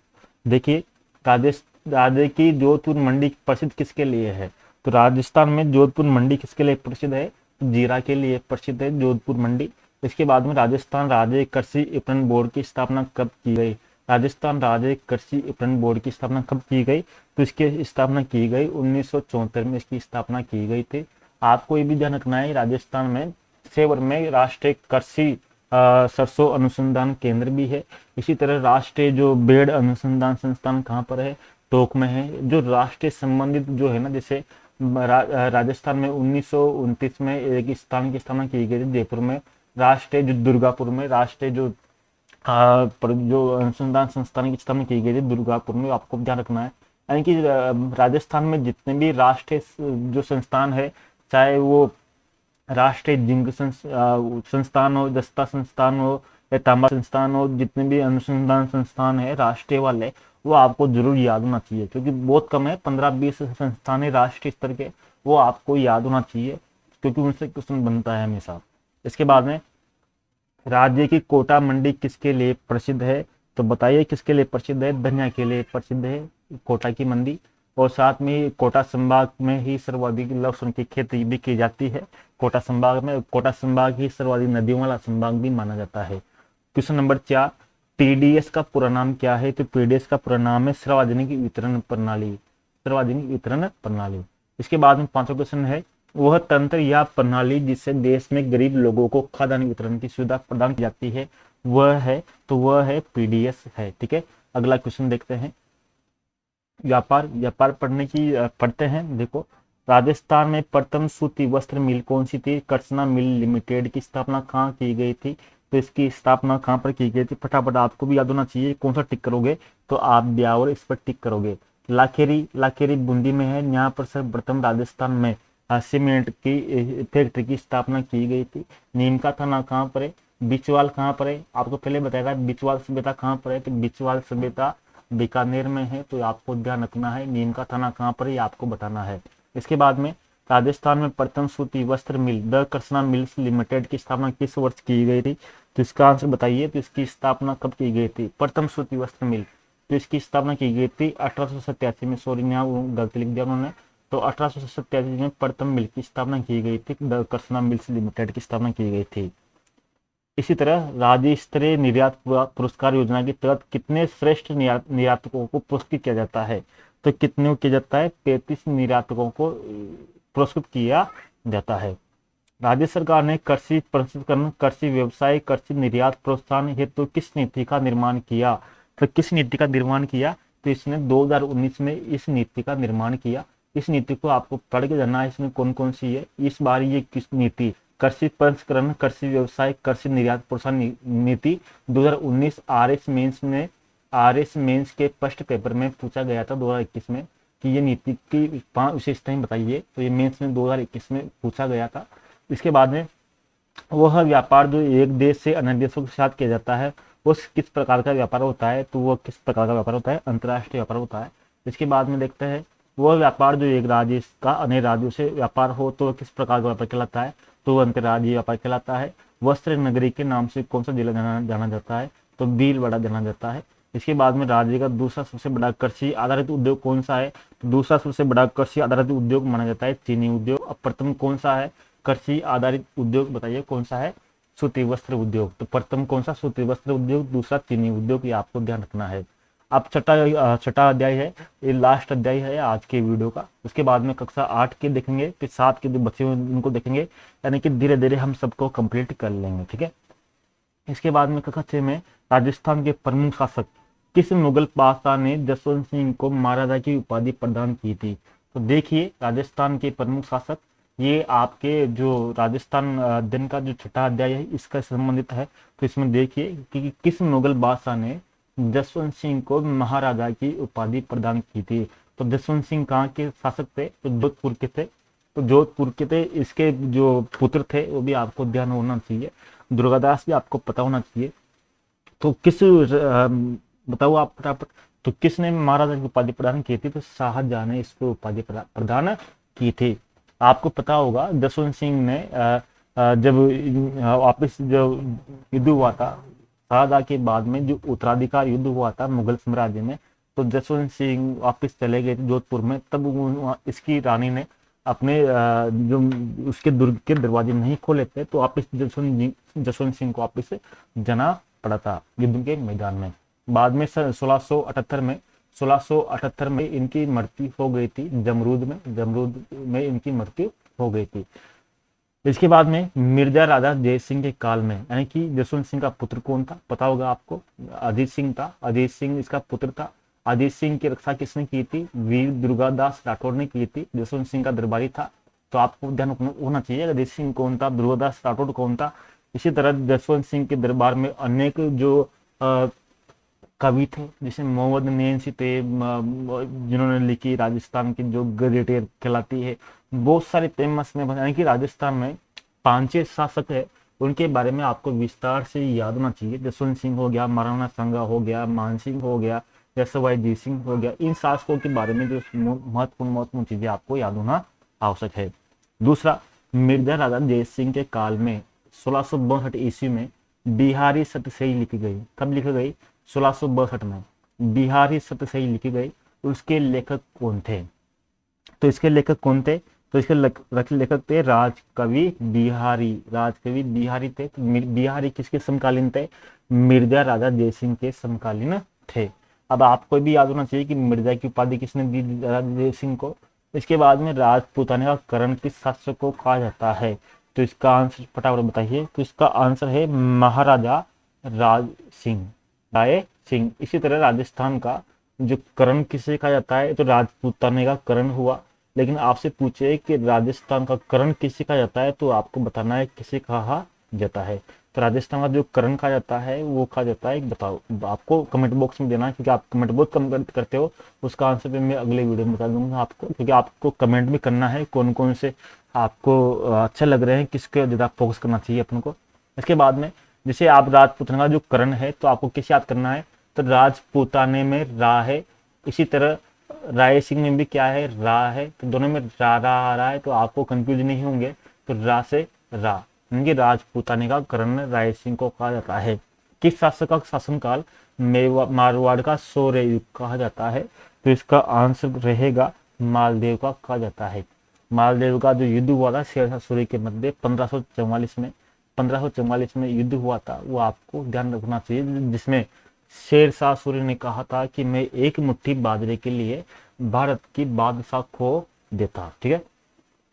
Speaker 1: देखिए, राज्य की जोधपुर मंडी प्रसिद्ध किसके लिए है? तो राजस्थान में जोधपुर मंडी किसके लिए प्रसिद्ध है? जीरा के लिए प्रसिद्ध है जोधपुर मंडी। इसके बाद में राजस्थान राज्य कृषि विपणन बोर्ड की स्थापना कब की गई? राजस्थान राज्य कृषि विपणन बोर्ड की स्थापना कब की गई? तो इसकी स्थापना की गई 1974 में, इसकी स्थापना की गई थी। आपको ये भी ध्यान रखना है, राजस्थान में सेवर में राष्ट्रीय कृषि सरसों अनुसंधान केंद्र भी है। इसी तरह राष्ट्रीय जो बेड़ अनुसंधान संस्थान कहाँ पर है? टोंक में है। जो राष्ट्रीय संबंधित जो है ना, जैसे राजस्थान में 1929 में एक स्थान की स्थापना की गई थी जयपुर में, राष्ट्रीय जो दुर्गापुर में, राष्ट्रीय जो जो अनुसंधान संस्थान की स्थापना की गई थी दुर्गापुर में, आपको ध्यान रखना है। यानी कि राजस्थान में जितने भी राष्ट्रीय जो संस्थान है, चाहे वो राष्ट्रीय जिंक संस्थान हो, दस्ता संस्थान हो या तांबा संस्थान हो, जितने भी अनुसंधान संस्थान है राष्ट्रीय वाले, वो आपको जरूर याद होना चाहिए, क्योंकि बहुत कम है, 15-20 संस्थान है राष्ट्रीय स्तर के, वो आपको याद होना चाहिए, क्योंकि उनसे क्वेश्चन बनता है हमेशा। इसके बाद में राज्य की कोटा मंडी किसके लिए प्रसिद्ध है? तो बताइए किसके लिए प्रसिद्ध है? धनिया के लिए प्रसिद्ध है कोटा की मंडी। और साथ में कोटा संभाग में ही सर्वाधिक लहसुन की खेती भी की जाती है। कोटा संभाग में, कोटा संभाग ही सर्वाधिक नदियों वाला संभाग भी माना जाता है। क्वेश्चन नंबर 4, पीडीएस का पूरा नाम क्या है? तो पीडीएस का पूरा नाम है सार्वजनिक वितरण प्रणाली, सार्वजनिक वितरण प्रणाली। इसके बाद में 5वां क्वेश्चन है, वह तंत्र या प्रणाली जिससे देश में गरीब लोगों को खाद्यान्न वितरण की सुविधा प्रदान की जाती है, वह है पीडीएस है। ठीक है, अगला क्वेश्चन देखते हैं। व्यापार पढ़ते हैं। देखो, राजस्थान में प्रथम सूती वस्त्र मिल कौन सी थी? कृष्णा मिल लिमिटेड की स्थापना कहाँ की गई थी? तो इसकी स्थापना कहाँ पर की गई थी? फटाफट आपको भी याद होना चाहिए, कौन सा टिक करोगे तो आप ब्यावर इस पर टिक करोगे। लाखेरी, लाखेरी बूंदी में है, यहाँ पर सर्वप्रथम राजस्थान में सीमेंट की फैक्ट्री की स्थापना की गई थी। नीम का थाना कहाँ पर है? बिचवाल कहाँ पर है? आपको पहले बताया था बिचवाल सभ्यता कहाँ पर है, तो बिचवाल सभ्यता बीकानेर में है, तो आपको ध्यान रखना है। नीम का थाना कहाँ पर है ये आपको बताना है। इसके बाद में राजस्थान में प्रथम सूती वस्त्र मिल द कृष्णा मिल्स लिमिटेड की स्थापना किस वर्ष की गई थी? तो इसका आंसर बताइए, तो इसकी स्थापना कब की गई थी? प्रथम सूती वस्त्र मिल, तो इसकी स्थापना की गई थी 1887 में। सॉरी यहाँ गलती लिख दिया उन्होंने, तो 1887 में प्रथम मिल की स्थापना की गई थी, द कृष्णा मिल्स लिमिटेड की स्थापना की गई थी। इसी तरह राज्य स्तरीय निर्यात पुरस्कार योजना के तहत कितने श्रेष्ठ निर्यातकों को पुरस्कृत किया जाता है? तो कितने को किया जाता है? 35 निर्यातकों को पुरस्कृत किया जाता है। राज्य सरकार ने कृषि प्रसंस्करण, कृषि व्यवसाय, कृषि निर्यात प्रोत्साहन हेतु किस नीति का निर्माण किया? तो किस नीति का निर्माण किया? तो इसने 2019 में इस नीति का निर्माण किया। इस नीति को आपको पढ़ के जानना है, इसमें कौन कौन सी है। इस बार ये किस नीति, कृषि प्रसंस्करण, कृषि व्यवसाय, कृषि निर्यात प्रोत्साहन नीति 2019 आर एस मेंस के फर्स्ट पेपर में पूछा गया था 2021 में कि ये नीति की 5 विशेषताएं बताइए। तो ये मेंस में 2021 में पूछा गया था। इसके बाद में वह व्यापार जो एक देश से अन्य देशों के साथ किया जाता है वो किस प्रकार का व्यापार होता है? तो वह किस प्रकार का व्यापार होता है? अंतर्राष्ट्रीय व्यापार होता है। इसके बाद में देखते हैं वह व्यापार जो एक राज्य का अन्य राज्यों से व्यापार हो तो वह किस प्रकार का व्यापार कहलाता है? तो वह अंतर्राज्यीय व्यापार कहलाता है। वस्त्र नगरी के नाम से कौन सा जिला जाना जाता है? तो भीलवाड़ा जाना जाता है। इसके बाद में राज्य का दूसरा सबसे बड़ा कृषि आधारित उद्योग कौन सा है? तो दूसरा सबसे बड़ा कृषि आधारित उद्योग माना जाता है चीनी उद्योग। अब प्रथम कौन सा है कृषि आधारित उद्योग? बताइए कौन सा है? सूती वस्त्र उद्योग। तो प्रथम कौन सा? सूती वस्त्र उद्योग। दूसरा चीनी उद्योग। ये आपको ध्यान रखना है। अब छठा अध्याय है, ये लास्ट अध्याय है आज के वीडियो का। उसके बाद में कक्षा 8 के देखेंगे, फिर 7 के जो बच्चे उनको देखेंगे, यानी कि धीरे धीरे हम सबको कंप्लीट कर लेंगे, ठीक है। इसके बाद में कक्षा 6 में राजस्थान के प्रमुख शासक किस मुगल बादशाह ने जसवंत सिंह को महाराजा की उपाधि प्रदान की थी? तो देखिए राजस्थान के प्रमुख शासक, ये आपके जो राजस्थान दिन का जो छठा अध्याय है इसका संबंधित है। तो इसमें देखिए कि किस मुगल बादशाह ने जसवंत सिंह को महाराजा की उपाधि प्रदान की थी। तो जसवंत सिंह कहाँ के शासक थे? तो जोधपुर के थे। तो जोधपुर के थे। इसके जो पुत्र थे वो भी आपको ध्यान होना चाहिए, दुर्गादास भी आपको पता होना चाहिए। तो किस बताओ आप फटाफट, तो किसने महाराजा की उपाधि प्रदान की थी? तो शाहजहां ने इसको उपाधि प्रदान की थी। आपको पता होगा जसवंत सिंह ने जब वापिस जो युद्ध हुआ था शाहजहां के बाद में, जो उत्तराधिकार युद्ध हुआ था मुगल साम्राज्य में, तो जसवंत सिंह वापिस चले गए थे जोधपुर में। तब इसकी रानी ने अपने जो उसके दुर्ग के दरवाजे नहीं खोले थे, तो वापिस जसवंत सिंह को वापिस जना पड़ा था युद्ध के मैदान में। बाद में 1678 में इनकी मृत्यु हो गई थी जमरूद में इनकी मृत्यु हो गई थी। इसके बाद में मिर्जा राजा जय सिंह के काल में, यानी कि जसवंत सिंह का पुत्र कौन था? पता होगा आपको, अजीत सिंह था। अजीत सिंह इसका पुत्र था। अजीत सिंह की रक्षा किसने की थी? वीर दुर्गादास राठौर ने की थी। जसवंत सिंह का दरबारी था। तो आपको ध्यान होना चाहिए अजीत सिंह कौन था, दुर्गादास राठौर कौन था। इसी तरह जसवंत सिंह के दरबार में अनेक जो कवि थे, जैसे मोहम्मद नैंसी थे, जिन्होंने लिखी राजस्थान की जो ग्रेडियर कहलाती है। बहुत सारे फेमस में, यानी कि राजस्थान में 5-6 शासक है, उनके बारे में आपको विस्तार से याद होना चाहिए। जसवंत सिंह हो गया, महाराणा सांगा हो गया, मान सिंह हो गया, या सवाई जी सिंह हो गया। इन शासकों के बारे में जो महत्वपूर्ण चीजें आपको याद होना आवश्यक है। दूसरा, मिर्जा राजा जय सिंह के काल में 1662 ईस्वी में बिहारी सतसई लिखी गई। कब लिखी गई? 1662 में बिहारी सतसई लिखी गई। उसके लेखक कौन थे? तो इसके लेखक कौन थे? तो इसके लेखक थे राजकवि बिहारी थे। बिहारी किसके समकालीन थे? मिर्जा राजा जय सिंह के समकालीन थे। अब आपको भी याद होना चाहिए कि मिर्जा की उपाधि किसने दी राजा जय सिंह को। इसके बाद में राजपूताना का करण किस शासक को कहा जाता है? तो इसका आंसर फटाफट बताइए। तो इसका आंसर है महाराजा राय सिंह। इसी तरह राजस्थान का जो करण किसे कहा जाता है? तो राजपूताना का करण हुआ। लेकिन आपसे पूछे कि राजस्थान का करण किसे कहा जाता है, तो आपको बताना है किसे कहा जाता है। तो राजस्थान का जो करण कहा जाता है वो कहा जाता है, बताओ, आपको कमेंट बॉक्स में देना है, क्योंकि आप कमेंट बहुत कम करते हो। उसका आंसर भी मैं अगले वीडियो में बता दूंगा आपको, क्योंकि आपको कमेंट भी करना है कौन कौन से आपको अच्छे लग रहे हैं, किसके ज़्यादा फोकस करना चाहिए अपन को। इसके बाद में जैसे आप राजपूताना का जो करण है तो आपको किसे याद करना है, तो राजपूताने में रा है, इसी तरह राय सिंह में भी क्या है, रा है, तो दोनों में रा रा आ रहा है, तो आपको कंफ्यूज नहीं होंगे। तो रा से रा, यानी राजपूताने का करण राय सिंह को कहा जाता है। किस शासक का शासनकाल मारवाड़ का शौर्य युग कहा जाता है, तो इसका आंसर रहेगा मालदेव का कहा जाता है। मालदेव का जो युद्ध हुआ था शेरशाह सूरी के मध्य 1544 में युद्ध हुआ था, वो आपको ध्यान रखना चाहिए, जिसमें शेरशाह सूरी ने कहा था कि मैं एक मुट्ठी बाजरे के लिए भारत की बादशाह खो देता। ठीक है।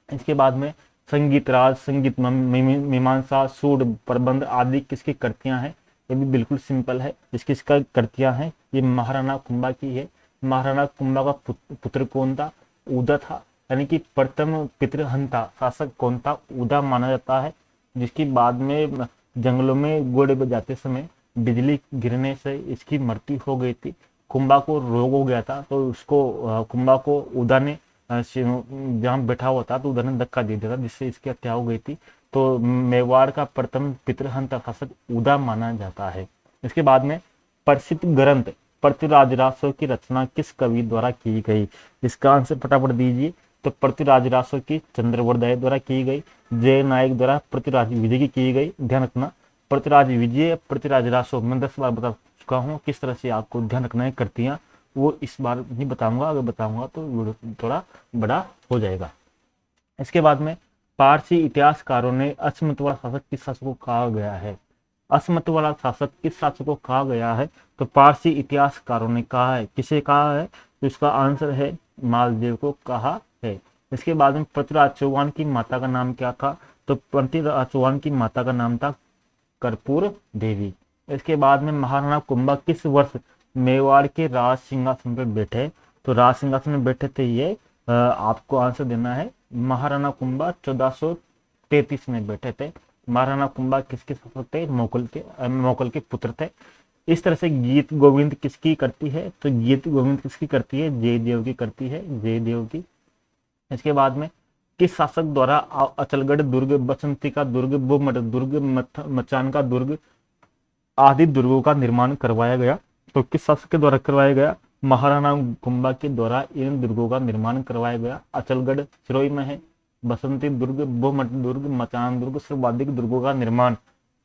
Speaker 1: इसके बाद में संगीत राज, संगीत मीमांसा, सूड प्रबंध आदि किसकी कृतियां हैं, ये भी बिल्कुल सिंपल है। किसका कृतियां हैं, ये महाराणा कुंभा की है। महाराणा कुंभा का पुत्र कौन था, उदा था, यानी कि प्रथम पितृहंता शासक कौन था, उदा माना जाता है, जिसकी बाद में जंगलों में घोड़े बजाते समय बिजली गिरने से इसकी मृत्यु हो गई थी। कुंभा को रोग हो गया था, तो उसको कुंभा को उदा ने जहाँ बैठा हुआ था तो उधर ने धक्का दे दिया था, जिससे इसकी हत्या हो गई थी। तो मेवाड़ का प्रथम पितृहंता शासक उदा माना जाता है। इसके बाद में प्रसिद्ध ग्रंथ पृथ्वीराज रासो की रचना किस कवि द्वारा की गई, इसका आंसर फटाफट दीजिए। तो पृथ्वीराज रासो की चंद्रवरदाय द्वारा की गई, जय नायक द्वारा पृथ्वीराज विजय की गई। ध्यान रखना, पृथ्वीराज विजय, पृथ्वीराज रासो मैं 10 बार बता चुका हूँ, किस तरह से आपको ध्यान रखना है करतियां, वो इस बार नहीं बताऊंगा, अगर बताऊंगा तो वीडियो थोड़ा बड़ा हो जाएगा। इसके बाद में पारसी इतिहासकारों ने अश्मत वाला शासक किस शासक को कहा गया है, अश्मत वाला शासक किस शासक को कहा गया है, तो पारसी इतिहासकारों ने कहा है, किसे कहा है, तो इसका आंसर है मालदेव को कहा है। इसके बाद में पृथ्वीराज चौहान की माता का नाम क्या था, तो पृथ्वीराज चौहान की माता का नाम था कर्पूर देवी। इसके बाद में महाराणा कुंभा किस वर्ष मेवाड़ के राज सिंहासन पर बैठे, तो राज सिंहासन में बैठे थे ये, आपको आंसर देना है महाराणा कुंभा 1433 में बैठे थे। महाराणा कुंभा किसके शासक थे, मोकल के पुत्र थे। इस तरह से गीत गोविंद किसकी करती है, तो गीत गोविंद किसकी करती है, जयदेव की करती है, जयदेव की। इसके बाद में किस शासक द्वारा अचलगढ़ दुर्ग, बसंती का दुर्ग, बुमट दुर्ग, मचान का दुर्ग आदि दुर्गों का निर्माण करवाया गया, तो किस शासक के द्वारा करवाया गया, महाराणा कुंभा के द्वारा इन दुर्गों का निर्माण करवाया गया। अचलगढ़ सिरोही में है, बसंती दुर्ग, बुमट दुर्ग, मचान दुर्ग, सर्वाधिक दुर्गों का निर्माण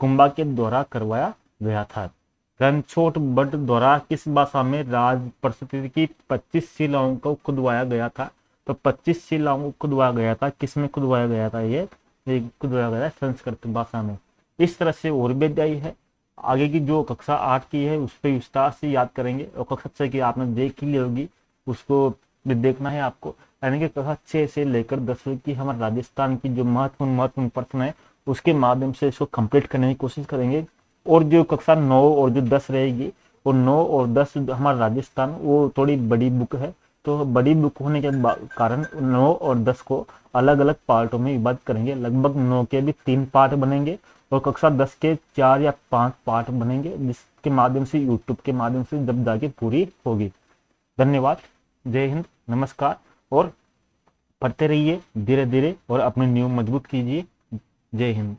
Speaker 1: कुंभा के द्वारा करवाया गया था। रणछोड़ भट्ट द्वारा किस भाषा में राज परिस्थिति की 25 शिलाओं को खुदवाया गया था, तो 25 शिलाओं को खुदवाया गया था, किसमें खुदवाया गया था, ये खुदवाया गया संस्कृत भाषा में। इस तरह से और भी अध्याय है। आगे की जो कक्षा 8 की है उस पर विस्तार से याद करेंगे, और कक्षा 6 की आपने देख ही ली होगी, उसको भी देखना है आपको। यानी कि कक्षा 6 से लेकर 10वीं की हमारे राजस्थान की जो महत्वपूर्ण प्रश्न है उसके माध्यम से इसको कंप्लीट करने की कोशिश करेंगे। और जो कक्षा 9 और जो 10 रहेगी, वो 9 और 10 हमारा राजस्थान वो थोड़ी बड़ी बुक है, तो बड़ी बुक होने के कारण 9 और 10 को अलग अलग पार्टों में विभाजित करेंगे। लगभग 9 के भी 3 पार्ट बनेंगे और कक्षा 10 के 4 या 5 पार्ट बनेंगे, जिसके माध्यम से यूट्यूब के माध्यम से जब जाके पूरी होगी। धन्यवाद, जय हिंद, नमस्कार, और पढ़ते रहिए धीरे धीरे और अपनी नींव मजबूत कीजिए। जय हिंद।